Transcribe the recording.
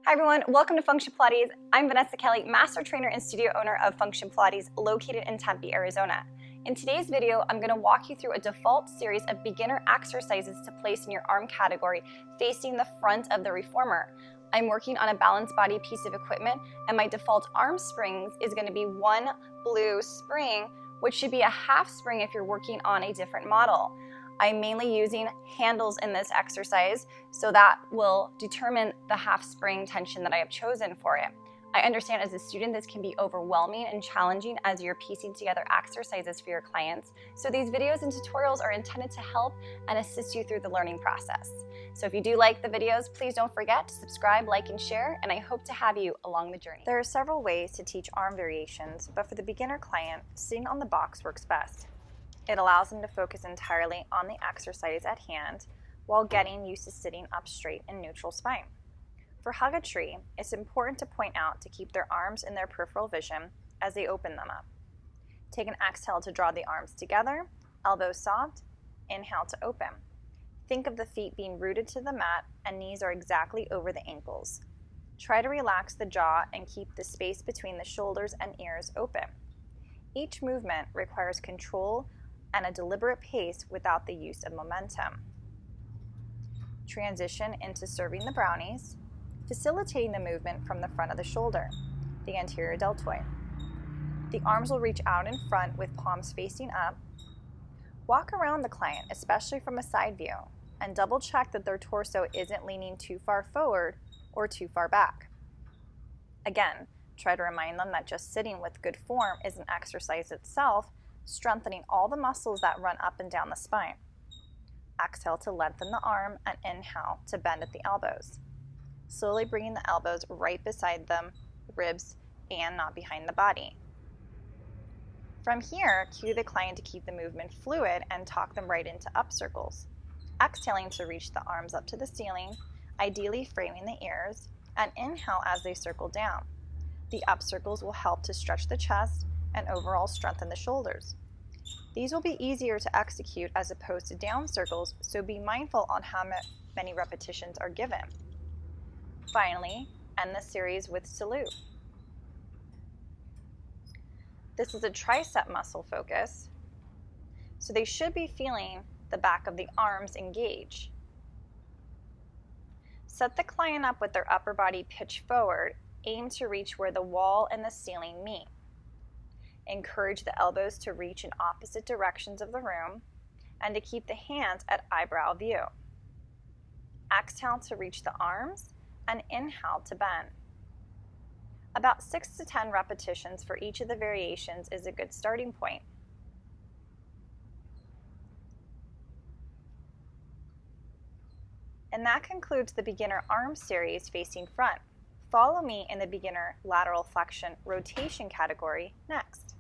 Hi everyone, welcome to Function Pilates. I'm Vanessa Kelly, master trainer and studio owner of Function Pilates located in Tempe, Arizona. In today's video, I'm going to walk you through a default series of beginner exercises to place in your arm category facing the front of the reformer. I'm working on a balanced body piece of equipment and my default arm springs is going to be one blue spring, which should be a half spring if you're working on a different model. I'm mainly using handles in this exercise, so that will determine the half spring tension that I have chosen for it. I understand as a student this can be overwhelming and challenging as you're piecing together exercises for your clients, so these videos and tutorials are intended to help and assist you through the learning process. So if you do like the videos, please don't forget to subscribe, like, and share, and I hope to have you along the journey. There are several ways to teach arm variations, but for the beginner client, sitting on the box works best. It allows them to focus entirely on the exercise at hand while getting used to sitting up straight in neutral spine. For hug a tree, it's important to point out to keep their arms in their peripheral vision as they open them up. Take an exhale to draw the arms together, elbows soft, inhale to open. Think of the feet being rooted to the mat and knees are exactly over the ankles. Try to relax the jaw and keep the space between the shoulders and ears open. Each movement requires control and a deliberate pace without the use of momentum. Transition into serving the brownies, facilitating the movement from the front of the shoulder, the anterior deltoid. The arms will reach out in front with palms facing up. Walk around the client, especially from a side view, and double check that their torso isn't leaning too far forward or too far back. Again, try to remind them that just sitting with good form is an exercise itself, strengthening all the muscles that run up and down the spine. Exhale to lengthen the arm and inhale to bend at the elbows. Slowly bringing the elbows right beside them, ribs, and not behind the body. From here, cue the client to keep the movement fluid and talk them right into up circles. Exhaling to reach the arms up to the ceiling, ideally framing the ears, and inhale as they circle down. The up circles will help to stretch the chest and overall strengthen the shoulders. These will be easier to execute as opposed to down circles, so be mindful on how many repetitions are given. Finally, end the series with salute. This is a tricep muscle focus, so they should be feeling the back of the arms engage. Set the client up with their upper body pitched forward, aim to reach where the wall and the ceiling meet. Encourage the elbows to reach in opposite directions of the room and to keep the hands at eyebrow view. Exhale to reach the arms and inhale to bend. About 6 to 10 repetitions for each of the variations is a good starting point. And that concludes the beginner arm series facing front. Follow me in the beginner lateral flexion rotation category next.